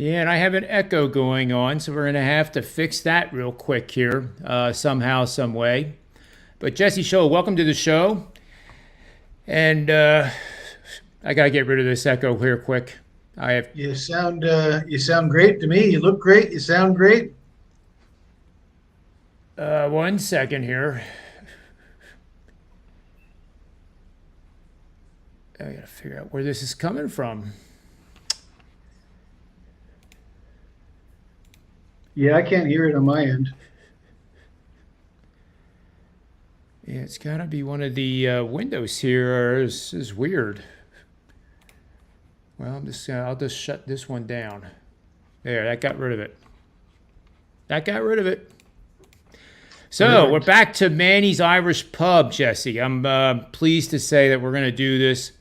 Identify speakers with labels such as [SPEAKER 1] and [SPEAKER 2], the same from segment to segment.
[SPEAKER 1] Yeah, and I have an echo going on, so we're going to have to fix that real quick here, somehow, some way. But Jesse Schule, welcome to the show. And I got to get rid of this echo here quick. I have.
[SPEAKER 2] You sound great to me. You look great. You sound great.
[SPEAKER 1] 1 second here. I got to figure out where this is coming from.
[SPEAKER 2] Yeah, I can't hear it on my end.
[SPEAKER 1] Yeah, it's got to be one of the windows here. This is weird. Well, I'll just shut this one down. There, that got rid of it. So we're
[SPEAKER 2] Perfect.
[SPEAKER 1] back to Manny's Irish Pub, Jesse. I'm pleased to say that we're going to do this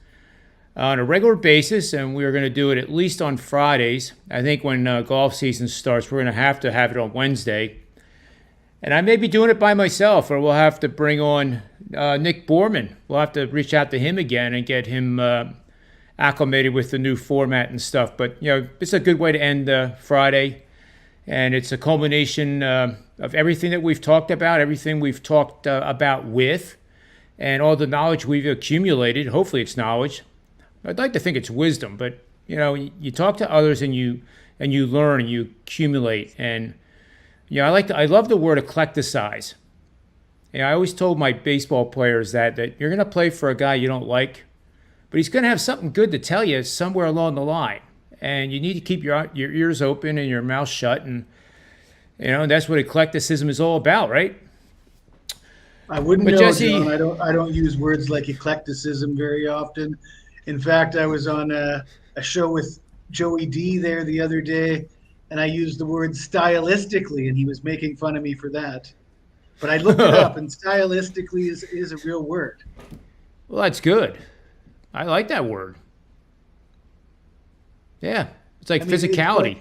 [SPEAKER 1] on a regular basis, and we're going to do it at least on Fridays. I think when golf season starts, we're going to have it on Wednesday. And I may be doing it by myself, or we'll have to bring on Nick Borman. We'll have to reach out to him again and get him acclimated with the new format and stuff. But, it's a good way to end Friday. And it's a culmination of everything that we've talked about, everything we've talked about with, and all the knowledge we've accumulated. Hopefully it's knowledge. I'd like to think it's wisdom, but, you talk to others and you learn and you accumulate. And, I love the word eclecticize. I always told my baseball players that you're going to play for a guy you don't like, but he's going to have something good to tell you somewhere along the line. And you need to keep your ears open and your mouth shut. And, that's what eclecticism is all about, right?
[SPEAKER 2] I wouldn't
[SPEAKER 1] But
[SPEAKER 2] know,
[SPEAKER 1] Jesse,
[SPEAKER 2] John. I don't use words like eclecticism very often. In fact, I was on a show with Joey D there the other day, and I used the word stylistically, and he was making fun of me for that. But I looked it up,
[SPEAKER 1] well,
[SPEAKER 2] and stylistically is a real word.
[SPEAKER 1] that's good. I like that word. Yeah, it's like
[SPEAKER 2] I mean, it's quite
[SPEAKER 1] physicality.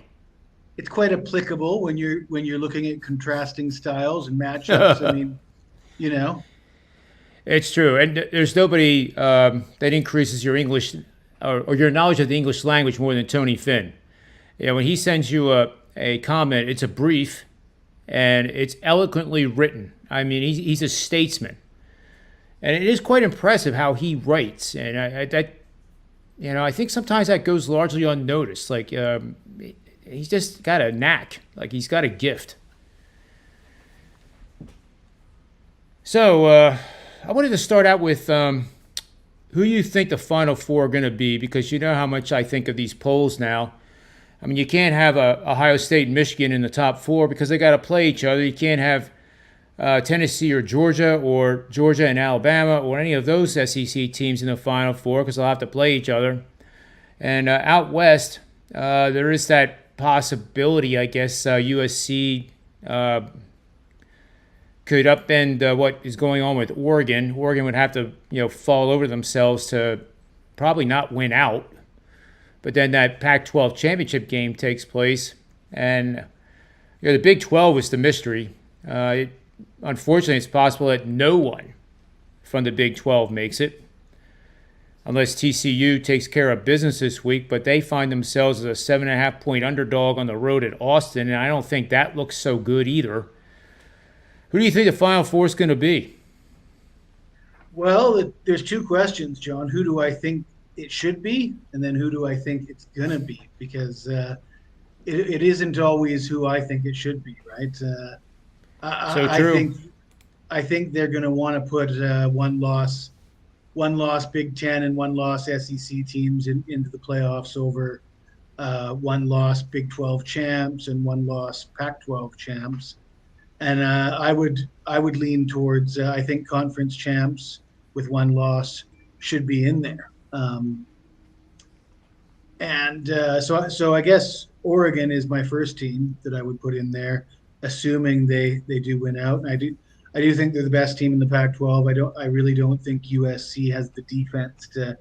[SPEAKER 2] it's quite applicable when you're looking at contrasting styles and matchups. I mean, you know,
[SPEAKER 1] It's true, and there's nobody that increases your English or your knowledge of the English language more than Tony Finn. When he sends you a comment, it's a brief and it's eloquently written. I mean, he's a statesman, and it is quite impressive how he writes. And I think sometimes that goes largely unnoticed. Like he's just got a knack, like he's got a gift. So I wanted to start out with who you think the Final Four are going to be, because you know how much I think of these polls now. I mean, you can't have Ohio State and Michigan in the top four because they got to play each other. You can't have Tennessee or Georgia and Alabama or any of those SEC teams in the Final Four because they'll have to play each other. And out west, there is that possibility, I guess, USC could upend what is going on with Oregon. Oregon would have to, fall over themselves to probably not win out. But then that Pac-12 championship game takes place, and the Big 12 is the mystery. Unfortunately, it's possible that no one from the Big 12 makes it, unless TCU takes care of business this week. But they find themselves as a 7.5-point underdog on the road at Austin, and I don't think that looks so good either. Who do you think the Final Four is going to be?
[SPEAKER 2] well, there's two questions, John. Who do I think it should be, and then who do I think it's gonna be? Because it isn't always who I think it should be, right?
[SPEAKER 1] So
[SPEAKER 2] I
[SPEAKER 1] true.
[SPEAKER 2] think they're going to want to put one loss Big Ten and one loss SEC teams into the playoffs over one loss Big 12 champs and one loss Pac-12 champs. And I would lean towards I think conference champs with one loss should be in there. And so I guess Oregon is my first team that I would put in there, assuming they do win out. And I do think they're the best team in the Pac-12. I really don't think USC has the defense to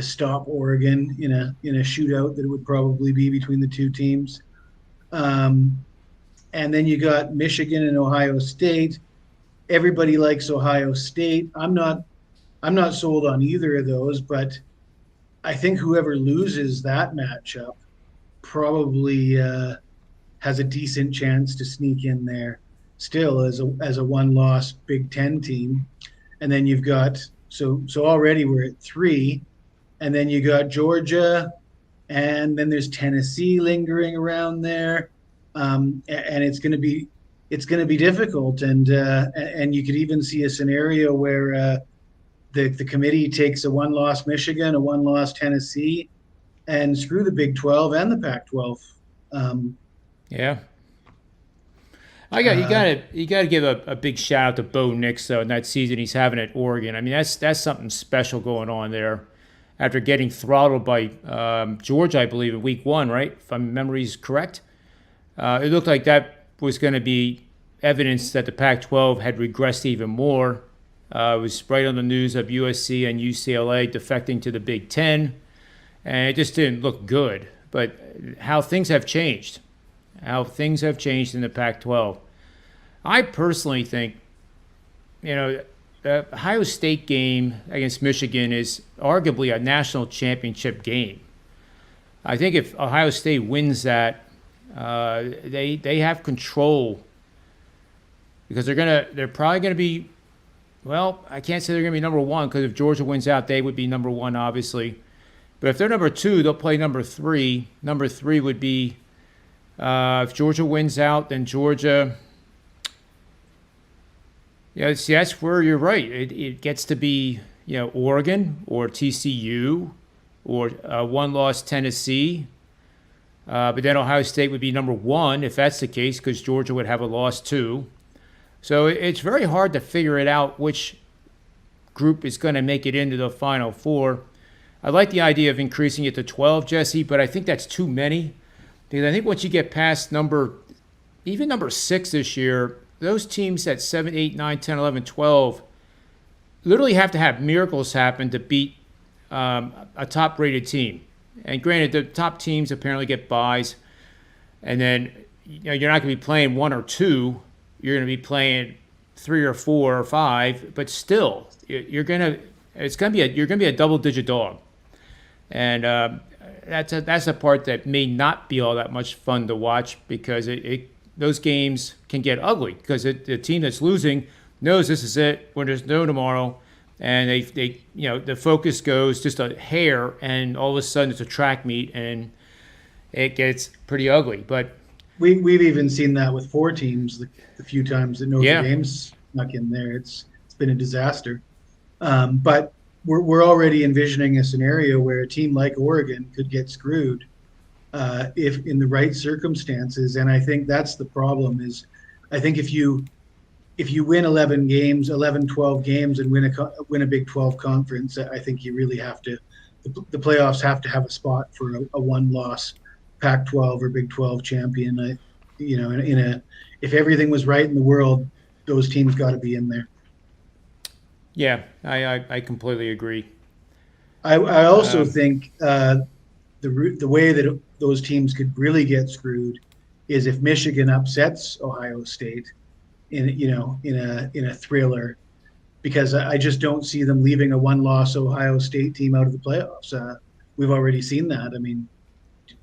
[SPEAKER 2] stop Oregon in a shootout that it would probably be between the two teams. And then you got Michigan and Ohio State. Everybody likes Ohio State. I'm not sold on either of those, but I think whoever loses that matchup probably has a decent chance to sneak in there still as a one-loss Big Ten team. And then you've got so already we're at three, and then you got Georgia, and then there's Tennessee lingering around there, and it's going to be difficult, and you could even see a scenario where the committee takes a one-loss Michigan, a one-loss Tennessee, and screw the Big 12 and the Pac-12.
[SPEAKER 1] Yeah. You gotta give a big shout out to Bo Nix though in that season he's having at Oregon. I mean that's something special going on there. After getting throttled by Georgia, I believe in week 1, right? If my memory is correct, it looked like that was going to be evidence that the Pac-12 had regressed even more. It was right on the news of USC and UCLA defecting to the Big Ten, and it just didn't look good. But how things have changed in the Pac-12. I personally think, the Ohio State game against Michigan is arguably a national championship game. I think if Ohio State wins that, they have control because they're probably gonna be. Well, I can't say they're gonna be number one because if Georgia wins out, they would be number one, obviously. But if they're number 2, they'll play number 3. Number 3 would be if Georgia wins out, then Georgia. Yeah, see, that's where you're right. It gets to be, Oregon or TCU or one-loss Tennessee. But then Ohio State would be number 1 if that's the case because Georgia would have a loss too. So it's very hard to figure it out which group is going to make it into the Final Four. I like the idea of increasing it to 12, Jesse, but I think that's too many. Because I think once you get past number 6 this year, those teams at 7, 8, 9, 10, 11, 12 literally have to have miracles happen to beat a top-rated team. And granted, the top teams apparently get buys. And then you're not going to be playing 1 or 2. You're going to be playing 3 or 4 or 5. But still, you're going to be a double-digit dog. And that's a part that may not be all that much fun to watch because those games can get ugly because the team that's losing knows this is it. There's no tomorrow, and they the focus goes just a hair, and all of a sudden it's a track meet, and it gets pretty ugly. But
[SPEAKER 2] we've even seen that with 4 teams the few times that Notre Dame's snuck in there. It's been a disaster. But we're already envisioning a scenario where a team like Oregon could get screwed if in the right circumstances. And I think that's the problem is I think if you win 11 games, 11, 12 games and win a Big 12 conference, I think you really have to, the playoffs have to have a spot for a one-loss Pac-12 or Big 12 champion. If everything was right in the world, those teams got to be in there.
[SPEAKER 1] Yeah, I completely agree.
[SPEAKER 2] I also think the way that those teams could really get screwed is if Michigan upsets Ohio State in a thriller, because I just don't see them leaving a one-loss Ohio State team out of the playoffs. We've already seen that. I mean,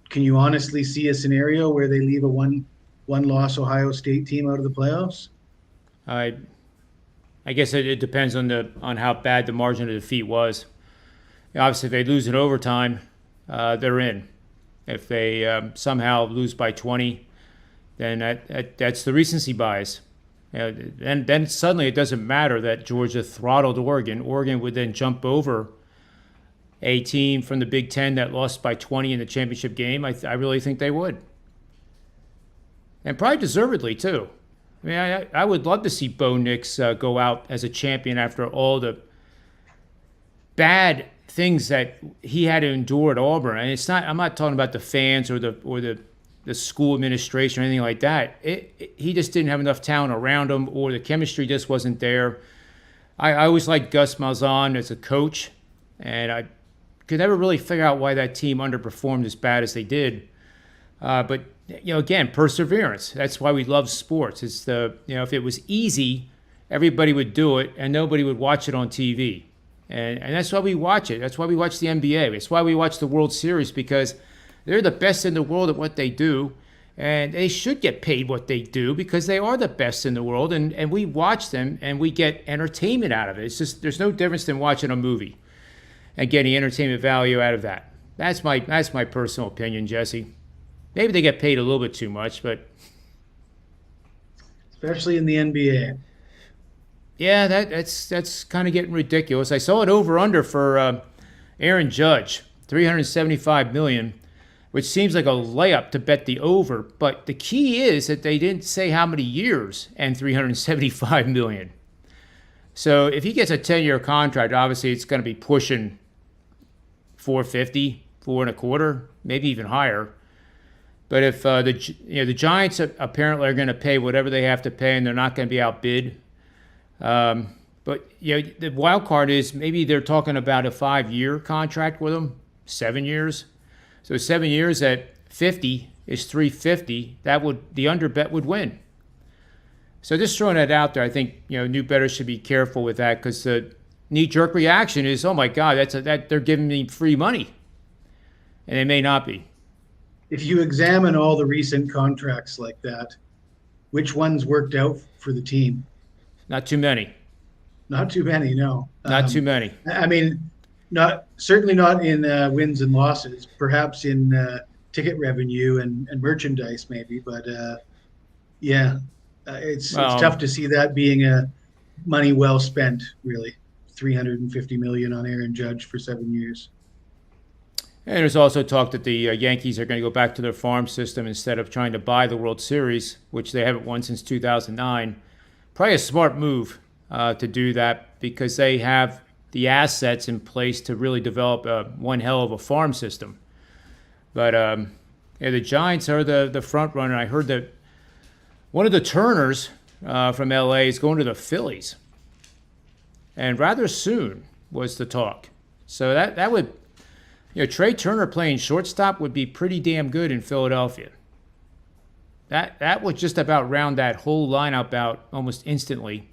[SPEAKER 2] can you honestly see a scenario where they leave a one-loss Ohio State team out of the playoffs?
[SPEAKER 1] I guess it depends on how bad the margin of defeat was. Obviously, if they lose in overtime, they're in. If they somehow lose by 20, then that's the recency bias. And then suddenly it doesn't matter that Georgia throttled Oregon. Oregon would then jump over a team from the Big Ten that lost by 20 in the championship game. I really think they would. And probably deservedly, too. I mean, I would love to see Bo Nix go out as a champion after all the bad things that he had to endure at Auburn. And I'm not talking about the fans or the school administration or anything like that. He just didn't have enough talent around him, or the chemistry just wasn't there. I always liked Gus Malzahn as a coach, and I could never really figure out why that team underperformed as bad as they did. But again, perseverance. That's why we love sports. It's if it was easy, everybody would do it, and nobody would watch it on TV. And that's why we watch it. That's why we watch the NBA. It's why we watch the World Series, because They're the best in the world at what they do, and they should get paid what they do because they are the best in the world, and we watch them and we get entertainment out of it. It's just there's no difference than watching a movie and getting entertainment value out of that. That's my personal opinion, Jesse. Maybe they get paid a little bit too much, but
[SPEAKER 2] especially in the NBA.
[SPEAKER 1] Yeah, that's kind of getting ridiculous. I saw it over under for Aaron Judge, $375 million, which seems like a layup to bet the over. But the key is that they didn't say how many years and $375 million. So if he gets a 10-year contract, obviously it's going to be pushing 450, 4.25, maybe even higher. But if the Giants apparently are going to pay whatever they have to pay, and they're not going to be outbid. But the wild card is maybe they're talking about a 5-year contract with him, 7 years. So 7 years at 50 is 350. The under bet would win. So just throwing that out there, I think new bettors should be careful with that because the knee-jerk reaction is, oh my God, that they're giving me free money, and they may not be.
[SPEAKER 2] If you examine all the recent contracts like that, which ones worked out for the team?
[SPEAKER 1] Not too many.
[SPEAKER 2] Not too many, no.
[SPEAKER 1] Not too many.
[SPEAKER 2] I mean, certainly not in wins and losses. Perhaps in ticket revenue and merchandise, maybe. But it's tough to see that being a money well spent. Really, $350 million on Aaron Judge for 7 years.
[SPEAKER 1] And there's also talk that the Yankees are going to go back to their farm system instead of trying to buy the World Series, which they haven't won since 2009. Probably a smart move to do that because they have the assets in place to really develop one hell of a farm system. But the Giants are the front runner. I heard that one of the Turners from LA is going to the Phillies, and rather soon was the talk. So that would, Trey Turner playing shortstop would be pretty damn good in Philadelphia. That would just about round that whole lineup out almost instantly.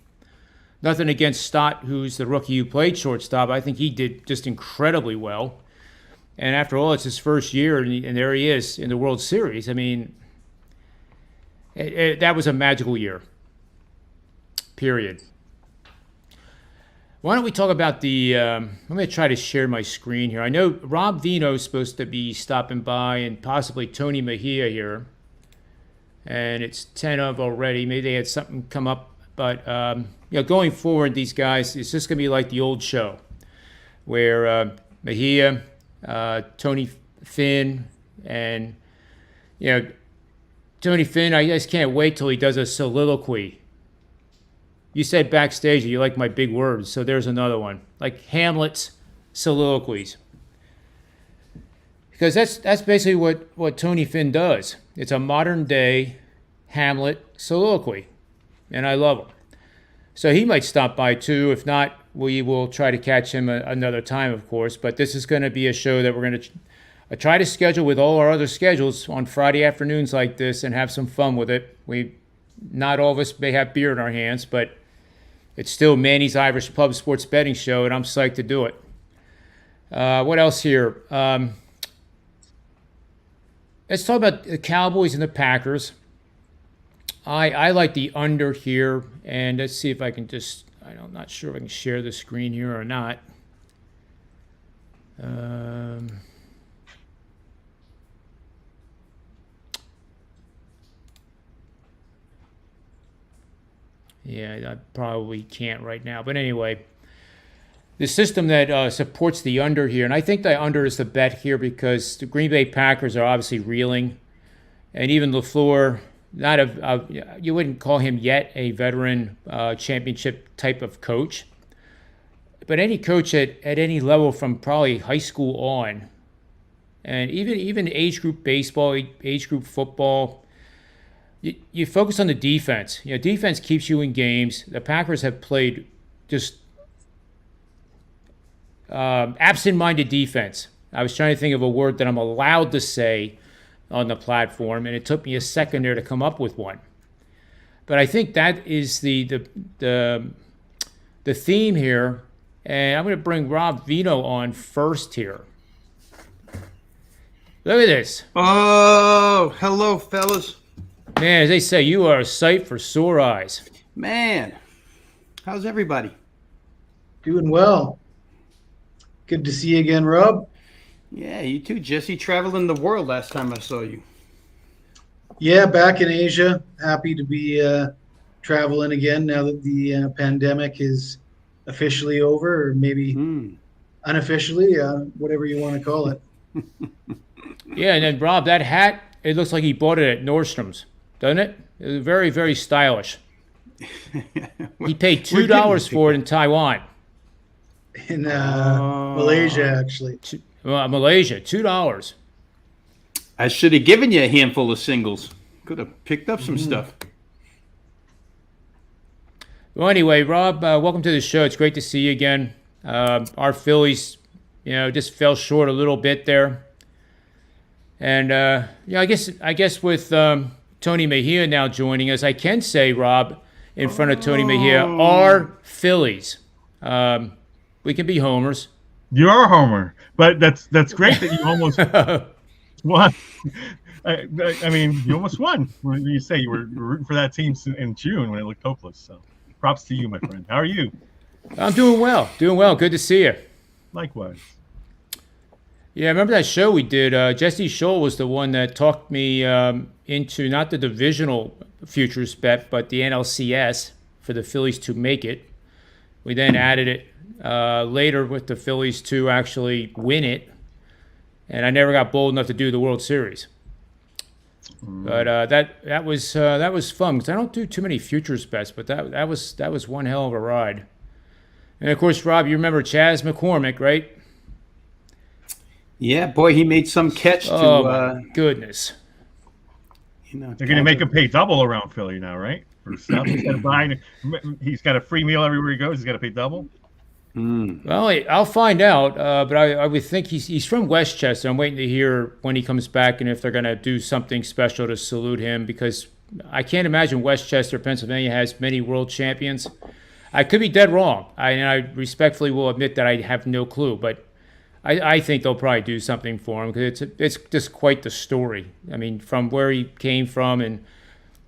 [SPEAKER 1] Nothing against Stott, who's the rookie who played shortstop. I think he did just incredibly well. And after all, it's his first year, and there he is in the World Series. I mean, that was a magical year. Period. Why don't we talk about I'm going to try to share my screen here. I know Rob Veno is supposed to be stopping by and possibly Tony Mejia here. And it's 10 of already. Maybe they had something come up. But, going forward, these guys, it's just going to be like the old show where Mejia, Tony Finn, and, Tony Finn, I just can't wait till he does a soliloquy. You said backstage you like my big words, so there's another one. Like Hamlet's soliloquies. Because that's basically what Tony Finn does. It's a modern-day Hamlet soliloquy, and I love him. So he might stop by too. If not, we will try to catch him another time, of course. But this is going to be a show that we're going to try to schedule with all our other schedules on Friday afternoons like this and have some fun with it. Not all of us may have beer in our hands, but it's still Manny's Irish Pub Sports Betting Show, and I'm psyched to do it. What else here? Let's talk about the Cowboys and the Packers. I like the under here, and let's see if I can I'm not sure if I can share the screen here or not. Yeah, I probably can't right now. But anyway, the system that supports the under here, and I think the under is the bet here because the Green Bay Packers are obviously reeling. And even LaFleur, you wouldn't call him yet a veteran championship type of coach. But any coach at any level from probably high school on, and even age group baseball, age group football, you focus on the defense. Defense keeps you in games. The Packers have played just absent-minded defense. I was trying to think of a word that I'm allowed to say on the platform, and it took me a second there to come up with one. But I think that is the theme here, and I'm going to bring Rob Veno on first here. Look at this.
[SPEAKER 3] Oh, hello, fellas.
[SPEAKER 1] Man, as they say, you are a sight for sore eyes.
[SPEAKER 3] Man, how's everybody?
[SPEAKER 2] Doing well. Good to see you again, Rob.
[SPEAKER 3] Yeah, you too, Jesse. Traveling the world last time I saw you.
[SPEAKER 2] Yeah, back in Asia. Happy to be traveling again now that the pandemic is officially over, or maybe unofficially, whatever you want to call it.
[SPEAKER 1] Yeah, and then Rob, that hat, it looks like he bought it at Nordstrom's, doesn't it? It was very, very stylish. He paid $2 for it in Taiwan.
[SPEAKER 2] In Malaysia, actually.
[SPEAKER 1] Malaysia, $2.
[SPEAKER 3] I should have given you a handful of singles. Could have picked up some stuff.
[SPEAKER 1] Well, anyway, Rob, welcome to the show. It's great to see you again. Our Phillies, just fell short a little bit there. And I guess with Tony Mejia now joining us, I can say, Rob, in front of Tony Mejia, our Phillies. We can be homers.
[SPEAKER 4] You are a homer, but that's great that you almost won. I mean, you almost won. When you say you were rooting for that team in June when it looked hopeless. So, props to you, my friend. How are you?
[SPEAKER 1] I'm doing well. Doing well. Good to see you.
[SPEAKER 4] Likewise.
[SPEAKER 1] Yeah, remember that show we did? Jesse Schule was the one that talked me into not the divisional futures bet, but the NLCS for the Phillies to make it. We then added it later with the Phillies to actually win it, and I never got bold enough to do the World Series. But that was fun because I don't do too many futures bets, but that was one hell of a ride. And of course, Rob, you remember Chaz McCormick, right?
[SPEAKER 3] Yeah, boy, he made some catch to.
[SPEAKER 1] Oh my goodness!
[SPEAKER 4] They're going to make him pay double around Philly now, right? For stuff instead of buying, he's got a free meal everywhere he goes. He's got to pay double.
[SPEAKER 1] Well, I'll find out. But I would think he's from Westchester. I'm waiting to hear when he comes back and if they're going to do something special to salute him because I can't imagine Westchester, Pennsylvania has many world champions. I could be dead wrong. I respectfully will admit that I have no clue, but I think they'll probably do something for him because it's just quite the story. I mean, from where he came from in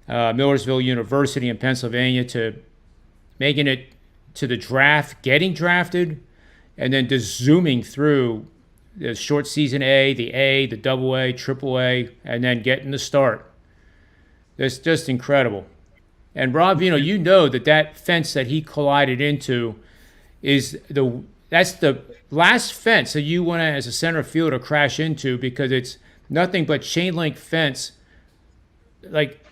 [SPEAKER 1] Millersville University in Pennsylvania to making it to the draft, getting drafted, and then just zooming through the short season A, the double A, triple A, and then getting the start. It's just incredible. And Rob, you know that fence that he collided into is that's the last fence that you want to, as a center fielder, crash into because it's nothing but chain link fence, like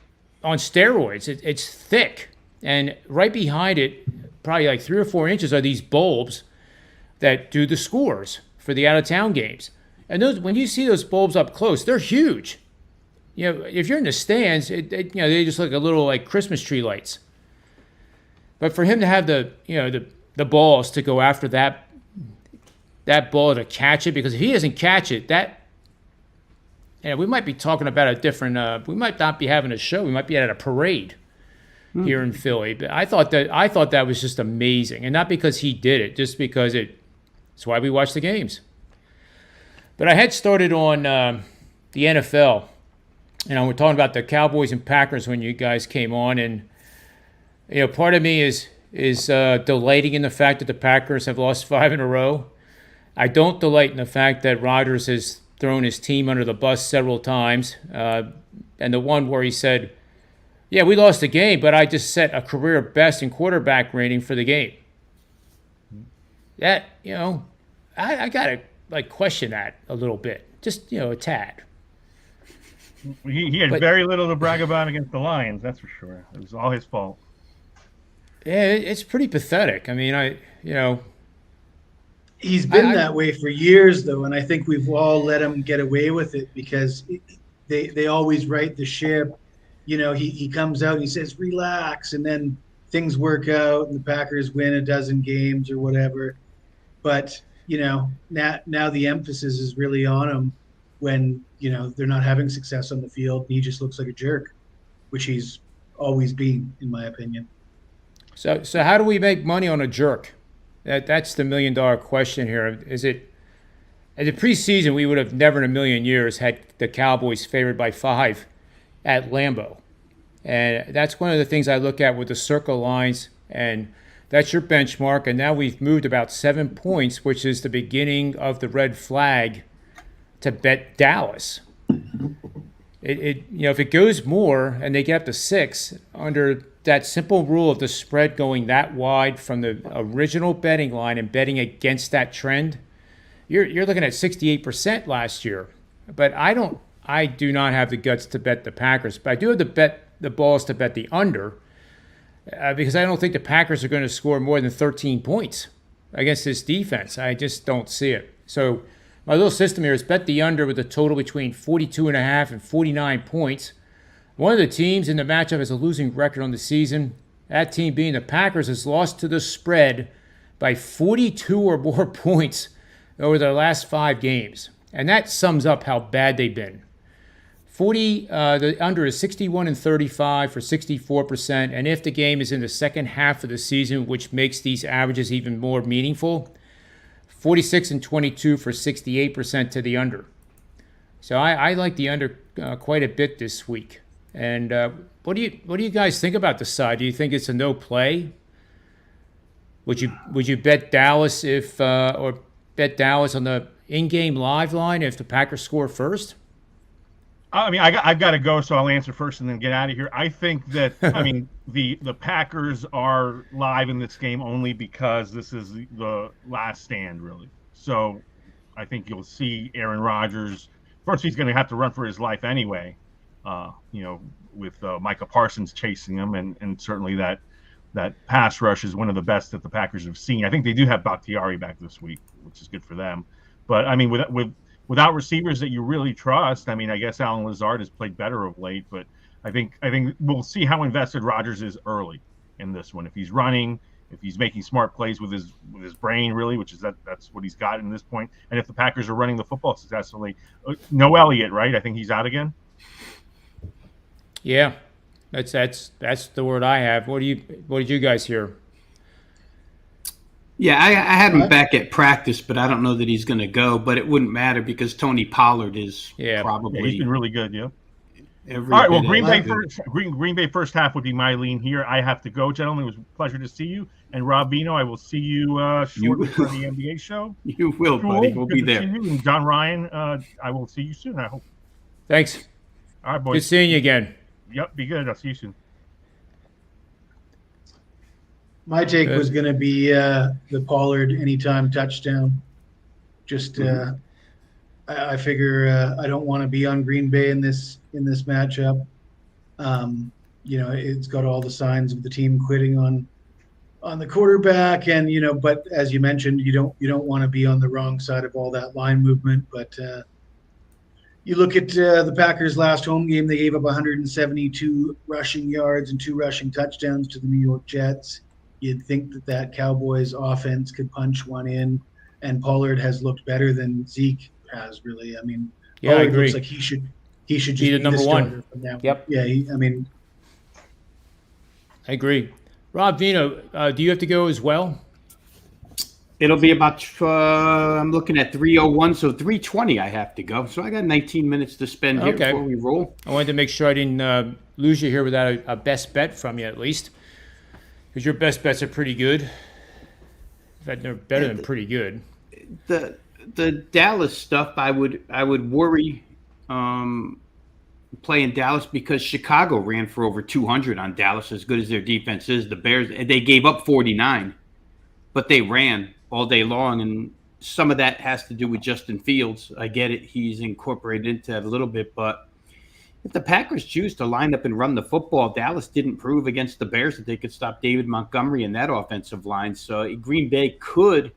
[SPEAKER 1] on steroids. It's thick, and right behind it, probably like 3 or 4 inches, are these bulbs that do the scores for the out of town games. And those, when you see those bulbs up close, they're huge. If you're in the stands, they just look a little like Christmas tree lights. But for him to have the balls to go after that ball to catch it, because if he doesn't catch it, we might be talking about a different. We might not be having a show. We might be at a parade here in Philly. But I thought that was just amazing, and not because he did it, just because it's why we watch the games. But I had started on the NFL. We're talking about the Cowboys and Packers when you guys came on, and part of me is delighting in the fact that the Packers have lost 5 in a row. I don't delight in the fact that Rodgers has thrown his team under the bus several times, and the one where he said, "Yeah, we lost the game, but I just set a career best in quarterback rating for the game." That I gotta question that a little bit, just a tad.
[SPEAKER 4] He had very little to brag about against the Lions, that's for sure. It was all his fault.
[SPEAKER 1] Yeah, it's pretty pathetic. I mean,
[SPEAKER 2] he's been that way for years, though, and I think we've all let him get away with it because they always right the ship. He comes out and he says, "Relax," and then things work out and the Packers win a dozen games or whatever. But, now the emphasis is really on him when, they're not having success on the field. He just looks like a jerk, which he's always been, in my opinion.
[SPEAKER 1] So how do we make money on a jerk? That's the $1 million question here. Is it At the preseason, we would have never in a million years had the Cowboys favored by 5 at Lambeau. And that's one of the things I look at with the circle lines, and that's your benchmark. And now we've moved about 7 points, which is the beginning of the red flag to bet Dallas. If it goes more and they get up to 6 under that simple rule of the spread going that wide from the original betting line and betting against that trend, you're looking at 68% last year. But I do not have the guts to bet the Packers, but I do have the balls to bet the under because I don't think the Packers are going to score more than 13 points against this defense. I just don't see it. So my little system here is bet the under with a total between 42.5 and 49 points. One of the teams in the matchup has a losing record on the season. That team being the Packers has lost to the spread by 42 or more points over their last 5 games. And that sums up how bad they've been. The under is 61-35 for 64%. And if the game is in the second half of the season, which makes these averages even more meaningful, 46-22 for 68% to the under. So I like the under quite a bit this week. And what do you guys think about the side? Do you think it's a no play? Would you bet Dallas or bet Dallas on the in-game live line if the Packers score first?
[SPEAKER 4] I mean, I've got to go, so I'll answer first and then get out of here. I think that the Packers are live in this game only because this is the last stand, really. So I think you'll see Aaron Rodgers. First, he's going to have to run for his life anyway. With Micah Parsons chasing him, and certainly that pass rush is one of the best that the Packers have seen. I think they do have Bakhtiari back this week, which is good for them. But I mean, without receivers that you really trust, I mean, I guess Alan Lazard has played better of late, but I think we'll see how invested Rodgers is early in this one. If he's running, if he's making smart plays with his brain, really, which is that's what he's got in this point, and if the Packers are running the football successfully. No Elliott, right? I think he's out again.
[SPEAKER 1] Yeah, that's the word I have. What did you guys hear?
[SPEAKER 3] Yeah, I had him back at practice, but I don't know that he's going to go. But it wouldn't matter because Tony Pollard is probably.
[SPEAKER 4] Yeah, he's been really good. Yeah.
[SPEAKER 3] All
[SPEAKER 4] right. Well, Green Bay first half would be my lean here. I have to go, gentlemen. It was a pleasure to see you. And Rob Veno, I will see you shortly for the NBA show.
[SPEAKER 3] You will, buddy. We'll be there.
[SPEAKER 4] And John Ryan, I will see you soon, I hope.
[SPEAKER 1] Thanks.
[SPEAKER 4] All right, boys.
[SPEAKER 1] Good seeing you again.
[SPEAKER 4] Yep, be good. I'll see you soon.
[SPEAKER 2] My take was going to be the Pollard anytime touchdown. Just I figure I don't want to be on Green Bay in this matchup. It's got all the signs of the team quitting on the quarterback, and but as you mentioned, you don't want to be on the wrong side of all that line movement. But you look at the Packers' last home game; they gave up 172 rushing yards and 2 rushing touchdowns to the New York Jets. You'd think that Cowboys offense could punch one in, and Pollard has looked better than Zeke has, really. I mean,
[SPEAKER 1] yeah,
[SPEAKER 2] Pollard
[SPEAKER 1] I agree.
[SPEAKER 2] looks like he should just
[SPEAKER 1] be the number
[SPEAKER 2] starter
[SPEAKER 1] 1
[SPEAKER 2] from now.
[SPEAKER 1] Yep.
[SPEAKER 2] Yeah,
[SPEAKER 1] I agree. Rob Veno, do you have to go as well?
[SPEAKER 3] It'll be about, I'm looking at 3:01, so 3:20 I have to go. So I got 19 minutes to spend here before we roll.
[SPEAKER 1] I wanted to make sure I didn't lose you here without a best bet from you at least. Because your best bets are pretty good. In fact, they're better than pretty good.
[SPEAKER 3] The Dallas stuff, I would worry playing Dallas because Chicago ran for over 200 on Dallas, as good as their defense is. The Bears, they gave up 49, but they ran all day long, and some of that has to do with Justin Fields. I get it. He's incorporated into that a little bit, but if the Packers choose to line up and run the football, Dallas didn't prove against the Bears that they could stop David Montgomery in that offensive line. So Green Bay could,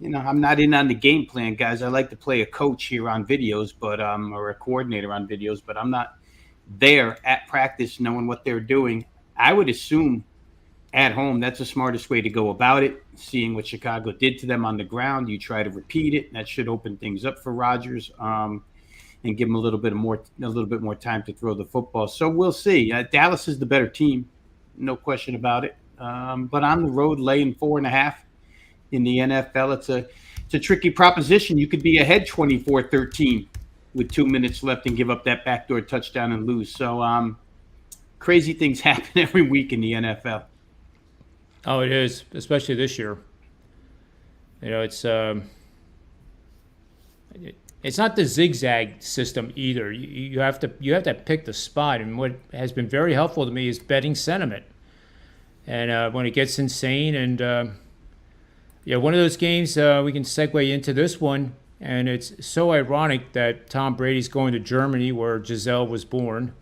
[SPEAKER 3] I'm not in on the game plan, guys. I like to play a coach here on videos, but or a coordinator on videos, but I'm not there at practice knowing what they're doing. I would assume at home that's the smartest way to go about it. Seeing what Chicago did to them on the ground, you try to repeat it. That should open things up for Rodgers. And give them a little bit more time to throw the football. So we'll see. Dallas is the better team, no question about it. But on the road, laying 4.5 in the NFL, it's a tricky proposition. You could be ahead 24-13 with 2 minutes left and give up that backdoor touchdown and lose. So crazy things happen every week in the NFL.
[SPEAKER 1] Oh, it is, especially this year. It's not the zigzag system either. You have to pick the spot, and what has been very helpful to me is betting sentiment. And when it gets insane, and one of those games we can segue into this one, and it's so ironic that Tom Brady's going to Germany, where Giselle was born.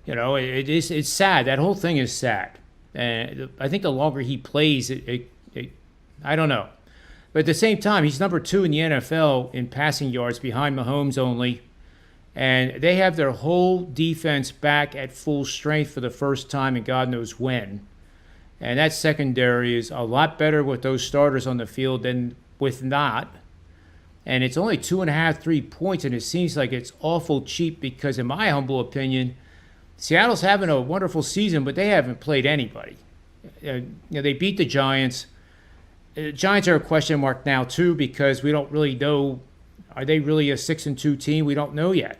[SPEAKER 1] It's sad. That whole thing is sad, and I think the longer he plays, I don't know. But at the same time, he's number 2 in the NFL in passing yards behind Mahomes only. And they have their whole defense back at full strength for the first time in God knows when. And that secondary is a lot better with those starters on the field than with not. And it's only 2.5, 3 points, and it seems like it's awful cheap because, in my humble opinion, Seattle's having a wonderful season, but they haven't played anybody. They beat the Giants. The Giants are a question mark now, too, because we don't really know. Are they really a 6-2 team? We don't know yet.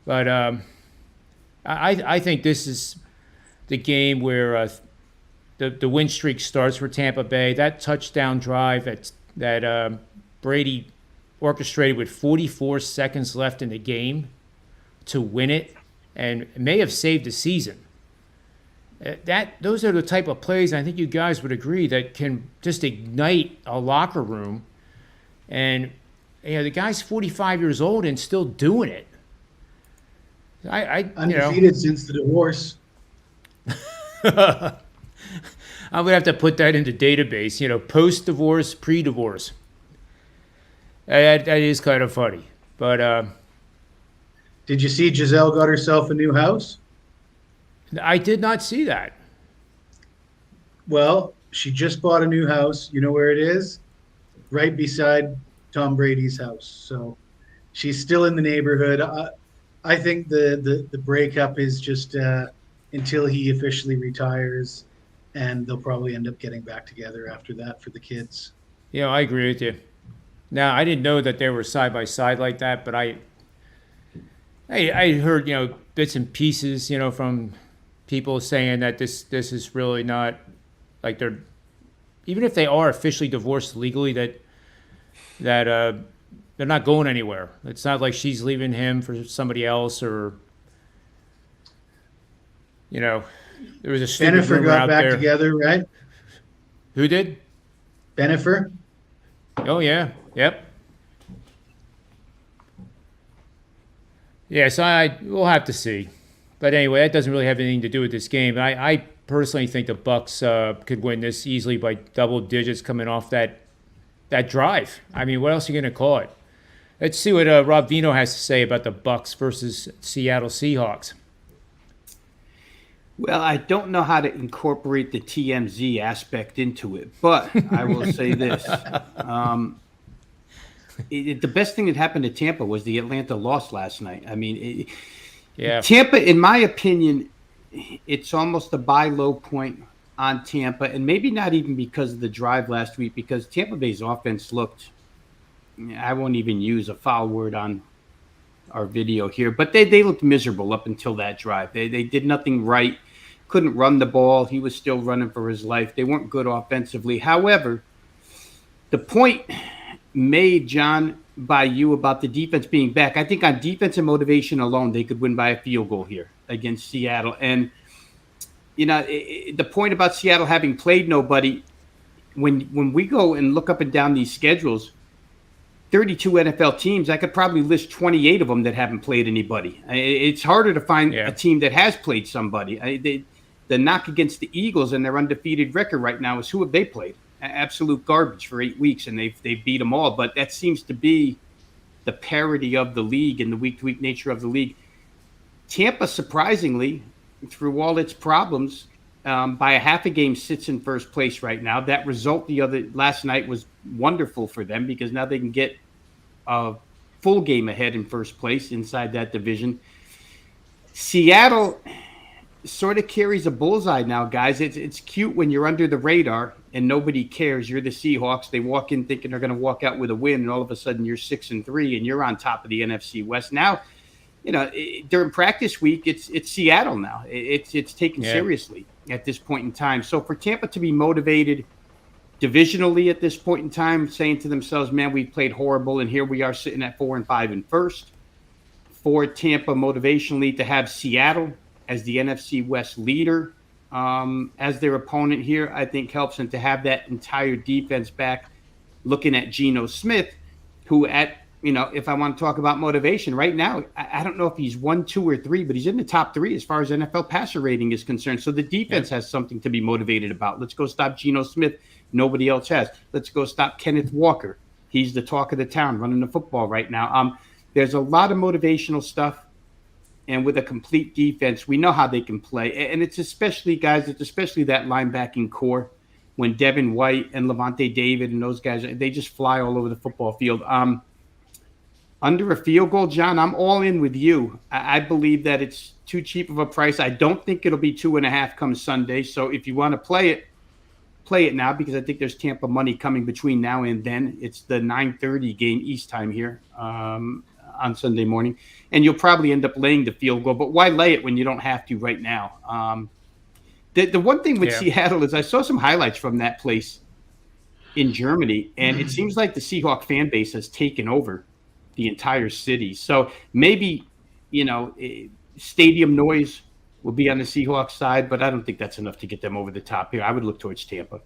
[SPEAKER 1] But I think this is the game where the win streak starts for Tampa Bay. That touchdown drive that Brady orchestrated with 44 seconds left in the game to win it and may have saved the season. Those are the type of plays, I think you guys would agree, that can just ignite a locker room. And the guy's 45 years old and still doing it.
[SPEAKER 2] Undefeated since the divorce.
[SPEAKER 1] I'm gonna have to put that into database. Post-divorce, pre-divorce. That is kind of funny. But
[SPEAKER 2] did you see Giselle got herself a new house?
[SPEAKER 1] I did not see that.
[SPEAKER 2] Well, she just bought a new house. You know where it is? Right beside Tom Brady's house. So she's still in the neighborhood. I think the breakup is just until he officially retires, and they'll probably end up getting back together after that for the kids.
[SPEAKER 1] I agree with you. Now, I didn't know that they were side by side like that, but I heard bits and pieces from people saying that this is really not like they're, even if they are officially divorced legally, that they're not going anywhere. It's not like she's leaving him for somebody else, or there was a stupid
[SPEAKER 2] Bennifer
[SPEAKER 1] rumor
[SPEAKER 2] got
[SPEAKER 1] out
[SPEAKER 2] back
[SPEAKER 1] there.
[SPEAKER 2] together, right?
[SPEAKER 1] Who did?
[SPEAKER 2] Bennifer.
[SPEAKER 1] Oh yeah, yep. Yeah, so we'll have to see. But anyway, that doesn't really have anything to do with this game. I personally think the Bucks could win this easily by double digits coming off that drive. I mean, what else are you going to call it? Let's see what Rob Veno has to say about the Bucks versus Seattle Seahawks.
[SPEAKER 3] Well, I don't know how to incorporate the TMZ aspect into it, but I will say this. The best thing that happened to Tampa was the Atlanta loss last night. I mean, Tampa, in my opinion, it's almost a buy low point on Tampa, and maybe not even because of the drive last week, because Tampa Bay's offense looked, I won't even use a foul word on our video here, but they looked miserable up until that drive. They did nothing right, couldn't run the ball. He was still running for his life. They weren't good offensively. However, the point made, John, by you about the defense being back, I think on defensive motivation alone, they could win by a field goal here against Seattle. And, the point about Seattle having played nobody, when we go and look up and down these schedules, 32 NFL teams, I could probably list 28 of them that haven't played anybody. It's harder to find a team that has played somebody. The knock against the Eagles and their undefeated record right now is, who have they played? Absolute garbage for 8 weeks, and they beat them all. But that seems to be the parity of the league and the week-to-week nature of the league. Tampa, surprisingly, through all its problems, by a half a game sits in first place right now. That result last night was wonderful for them, because now they can get a full game ahead in first place inside that division. Seattle, sort of carries a bullseye now, guys. It's cute when you're under the radar and nobody cares. You're the Seahawks. They walk in thinking they're going to walk out with a win, and all of a sudden you're 6-3 and you're on top of the NFC West. Now, during practice week, it's Seattle now. It's taken seriously at this point in time. So for Tampa to be motivated divisionally at this point in time, saying to themselves, man, we played horrible, and here we are sitting at 4-5 in first. For Tampa motivationally to have Seattle as the NFC West leader as their opponent here, I think helps them to have that entire defense back. Looking at Geno Smith, who if I want to talk about motivation right now, I don't know if he's 1, 2, or 3, but he's in the top 3 as far as NFL passer rating is concerned. So the defense has something to be motivated about. Let's go stop Geno Smith. Nobody else has. Let's go stop Kenneth Walker. He's the talk of the town running the football right now. There's a lot of motivational stuff. And with a complete defense, we know how they can play. And it's especially that linebacking core when Devin White and Levante David and those guys, they just fly all over the football field. Under a field goal, John, I'm all in with you. I believe that it's too cheap of a price. I don't think it'll be 2.5 come Sunday. So if you want to play it now, because I think there's Tampa money coming between now and then. It's the 9:30 game East time here on Sunday morning. And you'll probably end up laying the field goal. But why lay it when you don't have to right now? The one thing with Seattle is I saw some highlights from that place in Germany, and it seems like the Seahawk fan base has taken over the entire city. So maybe, stadium noise will be on the Seahawks side, but I don't think that's enough to get them over the top here. I would look towards Tampa.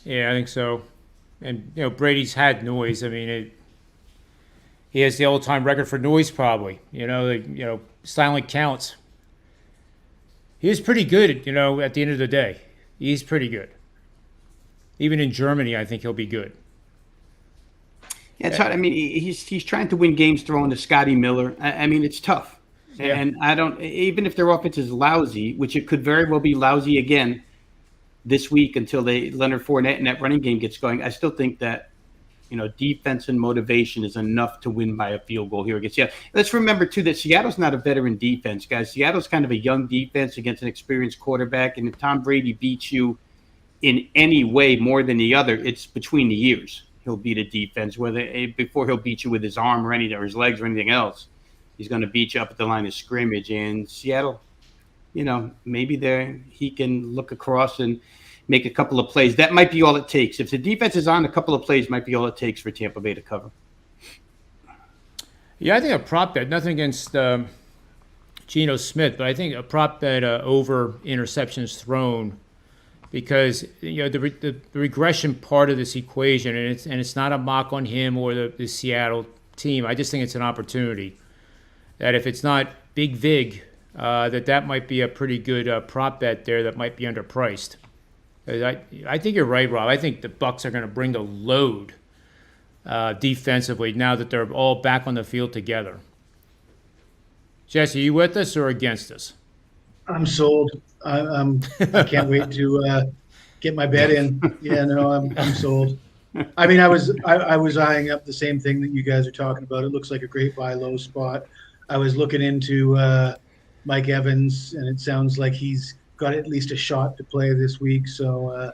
[SPEAKER 1] Yeah, I think so. And, Brady's had noise. I mean, he has the all-time record for noise probably. Silent counts. He was pretty good, at the end of the day. He's pretty good. Even in Germany, I think he'll be good.
[SPEAKER 3] Yeah, it's hard. I mean, he's trying to win games throwing to Scotty Miller. I mean, it's tough. Yeah. And I don't, even if their offense is lousy, which it could very well be lousy again this week until Leonard Fournette and that running game gets going, I still think that, defense and motivation is enough to win by a field goal here against Seattle. Let's remember, too, that Seattle's not a veteran defense, guys. Seattle's kind of a young defense against an experienced quarterback. And if Tom Brady beats you in any way more than the other, it's between the years. He'll beat a defense, before he'll beat you with his arm or his legs or anything else. He's going to beat you up at the line of scrimmage. And Seattle, maybe he can look across and make a couple of plays. That might be all it takes. If the defense is on, a couple of plays might be all it takes for Tampa Bay to cover.
[SPEAKER 1] Yeah, I think a prop bet, nothing against Geno Smith, but I think a prop bet over interceptions thrown, because the regression part of this equation, and it's not a mock on him or the Seattle team. I just think it's an opportunity that if it's not Big Vig, that might be a pretty good prop bet there that might be underpriced. I think you're right, Rob. I think the Bucs are going to bring the load defensively now that they're all back on the field together. Jesse, are you with us or against us?
[SPEAKER 2] I'm sold. I can't wait to get my bet in. Yeah, no, I'm sold. I mean, I was eyeing up the same thing that you guys are talking about. It looks like a great buy low spot. I was looking into Mike Evans, and it sounds like he's got at least a shot to play this week. So,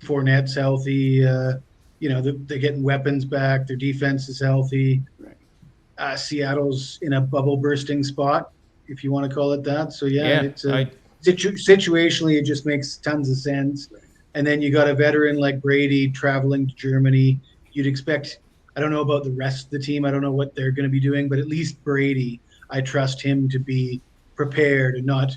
[SPEAKER 2] Fournette's healthy. They're getting weapons back. Their defense is healthy. Right. Seattle's in a bubble bursting spot, if you want to call it that. So, situationally, it just makes tons of sense. And then you got a veteran like Brady traveling to Germany. You'd expect, I don't know about the rest of the team. I don't know what they're going to be doing, but at least Brady, I trust him to be prepared and not,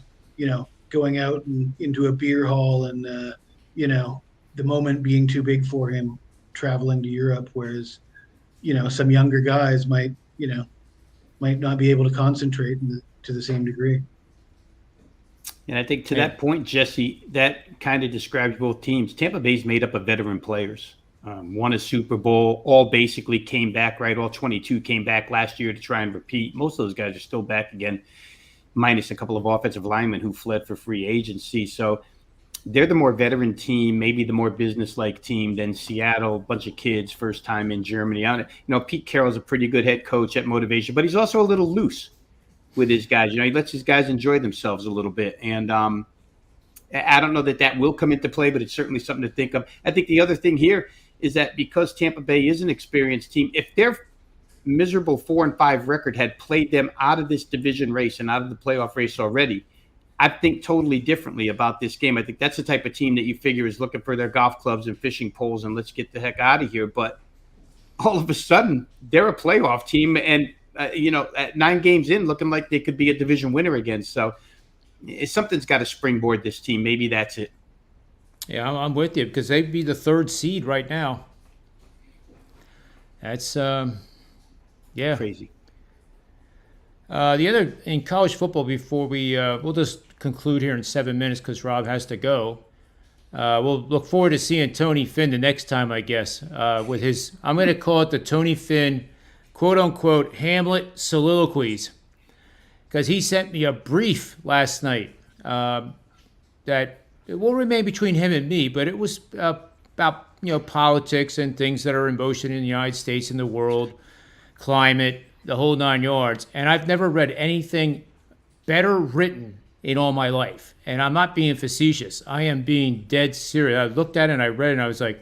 [SPEAKER 2] going out and into a beer hall and, the moment being too big for him traveling to Europe. Whereas, some younger guys might not be able to concentrate to the same degree.
[SPEAKER 3] And I think to that point, Jesse, that kind of describes both teams. Tampa Bay's made up of veteran players. Won a Super Bowl, all basically came back, right? All 22 came back last year to try and repeat. Most of those guys are still back again, minus a couple of offensive linemen who fled for free agency. So they're the more veteran team, maybe the more business-like team than Seattle, bunch of kids, first time in Germany. Pete Carroll's a pretty good head coach at motivation, but he's also a little loose. with his guys. He lets his guys enjoy themselves a little bit. And I don't know that will come into play, but it's certainly something to think of. I think the other thing here is that because Tampa Bay is an experienced team, if their miserable 4-5 record had played them out of this division race and out of the playoff race already, I think totally differently about this game. I think that's the type of team that you figure is looking for their golf clubs and fishing poles and let's get the heck out of here. But all of a sudden, they're a playoff team and, at 9 games in, looking like they could be a division winner again. So something's got to springboard this team. Maybe that's it.
[SPEAKER 1] Yeah, I'm with you because they'd be the 3rd seed right now. That's,
[SPEAKER 3] crazy.
[SPEAKER 1] The other in college football before we'll just conclude here in 7 minutes because Rob has to go. We'll look forward to seeing Tony Finn the next time, I guess, with his, I'm going to call it the Tony Finn, quote unquote, Hamlet soliloquies. Because he sent me a brief last night that it will remain between him and me, but it was about politics and things that are in motion in the United States and the world, climate, the whole 9 yards. And I've never read anything better written in all my life. And I'm not being facetious. I am being dead serious. I looked at it and I read it and I was like,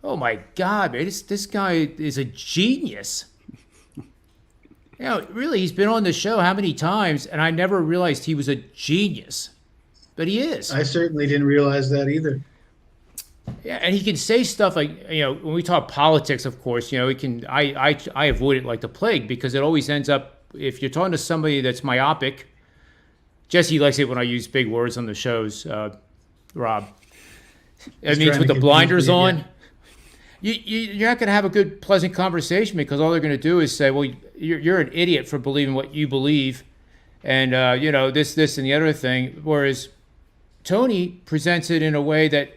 [SPEAKER 1] oh my God, man, this guy is a genius. Really, he's been on the show how many times, and I never realized he was a genius. But he is.
[SPEAKER 2] I certainly didn't realize that either.
[SPEAKER 1] Yeah, and he can say stuff like, when we talk politics, of course, he can. I avoid it like the plague because it always ends up, if you're talking to somebody that's myopic. Jesse likes it when I use big words on the shows, Rob. It means with the blinders on. You're not going to have a good, pleasant conversation because all they're going to do is say, well, you're an idiot for believing what you believe and, this, and the other thing. Whereas Tony presents it in a way that,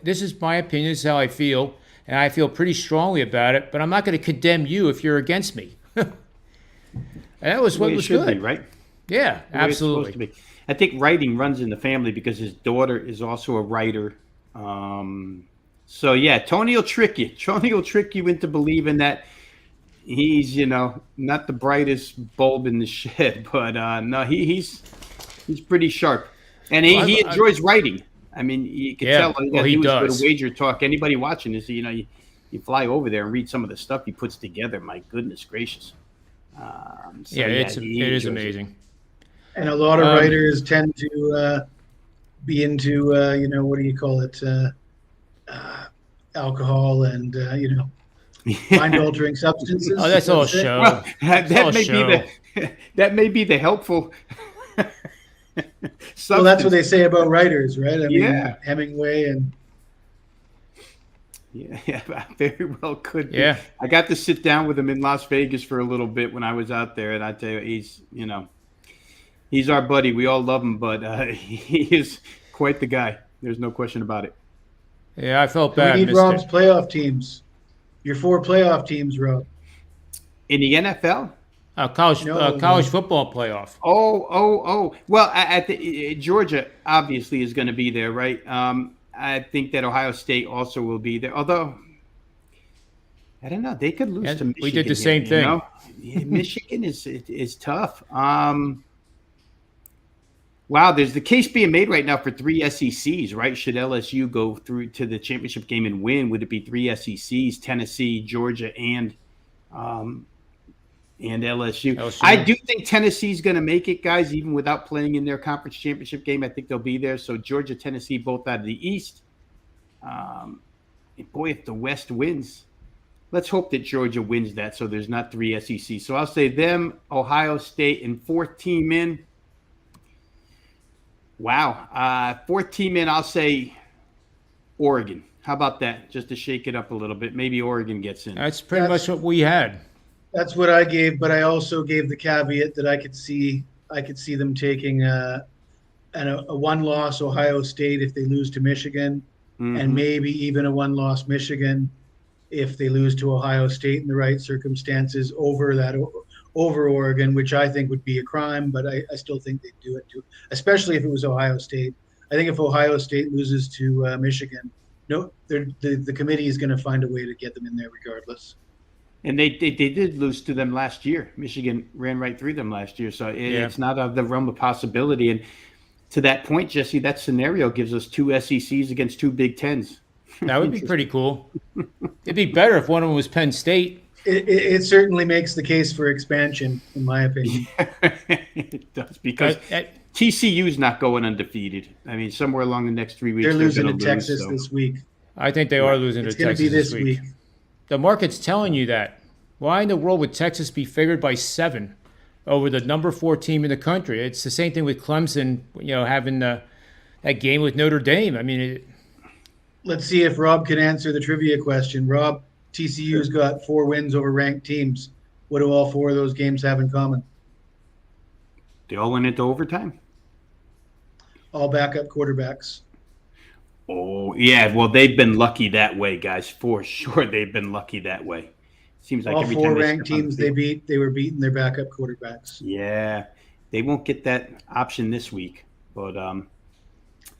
[SPEAKER 1] this is my opinion, this is how I feel, and I feel pretty strongly about it, but I'm not going to condemn you if you're against me. And that was what was good.
[SPEAKER 3] Be, right?
[SPEAKER 1] Yeah, absolutely.
[SPEAKER 3] I think writing runs in the family because his daughter is also a writer. So, yeah, Tony will trick you. Tony will trick you into believing that he's, not the brightest bulb in the shed. But, no, he's pretty sharp. And he enjoys writing. I mean, you can tell he does. Go to WagerTalk. Anybody watching this, you fly over there and read some of the stuff he puts together. My goodness gracious.
[SPEAKER 1] It is amazing.
[SPEAKER 2] And a lot of writers tend to be into, what do you call it? Alcohol and mind-altering substances.
[SPEAKER 1] Oh, that's all show.
[SPEAKER 3] Well, that may be the helpful.
[SPEAKER 2] Well, that's what they say about writers, right? I mean,
[SPEAKER 3] yeah.
[SPEAKER 2] Hemingway and.
[SPEAKER 3] Yeah, very well could be.
[SPEAKER 1] Yeah.
[SPEAKER 3] I got to sit down with him in Las Vegas for a little bit when I was out there, and I tell you, he's our buddy. We all love him, but he is quite the guy. There's no question about it.
[SPEAKER 1] Yeah, I felt bad.
[SPEAKER 2] We need Rob's playoff teams. Your 4 playoff teams, Rob.
[SPEAKER 3] In the NFL?
[SPEAKER 1] College football playoff.
[SPEAKER 3] Oh. Well, Georgia obviously is going to be there, right? I think that Ohio State also will be there. Although, I don't know. They could lose to Michigan.
[SPEAKER 1] We did the same thing.
[SPEAKER 3] Michigan is tough. Wow, there's the case being made right now for 3 SECs, right? Should LSU go through to the championship game and win? Would it be 3 SECs, Tennessee, Georgia, and LSU? I do think Tennessee's going to make it, guys, even without playing in their conference championship game. I think they'll be there. So Georgia, Tennessee, both out of the East. Boy, if the West wins, let's hope that Georgia wins that so there's not 3 SECs. So I'll say them, Ohio State, and 4th team in. Wow. 4th team in, I'll say Oregon. How about that? Just to shake it up a little bit. Maybe Oregon gets in.
[SPEAKER 1] That's pretty much what we had.
[SPEAKER 2] That's what I gave, but I also gave the caveat that I could see them taking a 1-loss Ohio State if they lose to Michigan, and maybe even a 1-loss Michigan if they lose to Ohio State in the right circumstances over Oregon, which I think would be a crime, but I still think they'd do it too, especially if it was Ohio State. I think if Ohio State loses to Michigan, the committee is going to find a way to get them in there regardless.
[SPEAKER 3] And they did lose to them last year. Michigan ran right through them last year. So it's not out of the realm of possibility. And to that point, Jesse, that scenario gives us 2 SECs against 2 Big Tens.
[SPEAKER 1] That would be pretty cool. It'd be better if one of them was Penn State.
[SPEAKER 2] It certainly makes the case for expansion, in my opinion.
[SPEAKER 3] It does, because TCU's not going undefeated. I mean, somewhere along the next 3 weeks,
[SPEAKER 2] they're losing to
[SPEAKER 3] lose,
[SPEAKER 2] Texas this week.
[SPEAKER 1] I think they are losing to Texas
[SPEAKER 2] this week.
[SPEAKER 1] The market's telling you that. Why in the world would Texas be favored by 7 over the number 4 team in the country? It's the same thing with Clemson, having that game with Notre Dame. I mean,
[SPEAKER 2] let's see if Rob can answer the trivia question. Rob, TCU's got 4 wins over ranked teams. What do all 4 of those games have in common?
[SPEAKER 3] They all went into overtime.
[SPEAKER 2] All backup quarterbacks.
[SPEAKER 3] Oh, yeah. Well, they've been lucky that way, guys. For sure, they've been lucky that way. Seems like
[SPEAKER 2] all
[SPEAKER 3] every
[SPEAKER 2] 4
[SPEAKER 3] time
[SPEAKER 2] ranked teams they were beating their backup quarterbacks.
[SPEAKER 3] Yeah, they won't get that option this week. But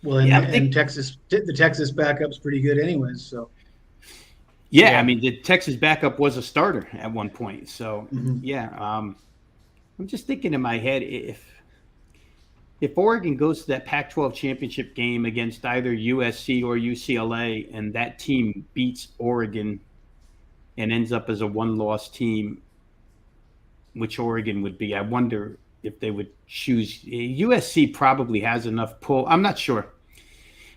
[SPEAKER 2] and Texas, the Texas backup's pretty good, anyways. So.
[SPEAKER 3] Yeah, I mean, the Texas backup was a starter at one point. So I'm just thinking in my head, if Oregon goes to that Pac-12 championship game against either USC or UCLA, and that team beats Oregon and ends up as a 1-loss team, which Oregon would be, I wonder if they would choose. USC probably has enough pull. I'm not sure.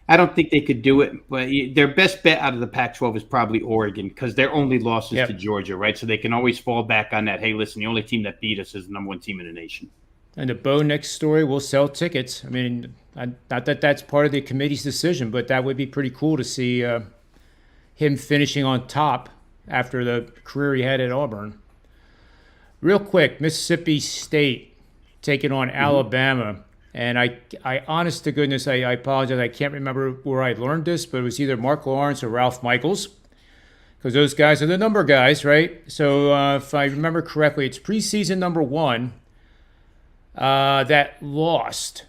[SPEAKER 3] I don't think they could do it, but their best bet out of the Pac-12 is probably Oregon, because their only loss is to Georgia, right? So they can always fall back on that. Hey, listen, the only team that beat us is the number 1 team in the nation.
[SPEAKER 1] And the Bo Nix story will sell tickets. I mean, not that that's part of the committee's decision, but that would be pretty cool to see him finishing on top after the career he had at Auburn. Real quick, Mississippi State taking on Alabama. And I honest to goodness, I apologize. I can't remember where I learned this, but it was either Mark Lawrence or Ralph Michaels, because those guys are the number guys, right? So if I remember correctly, it's preseason number 1 that lost.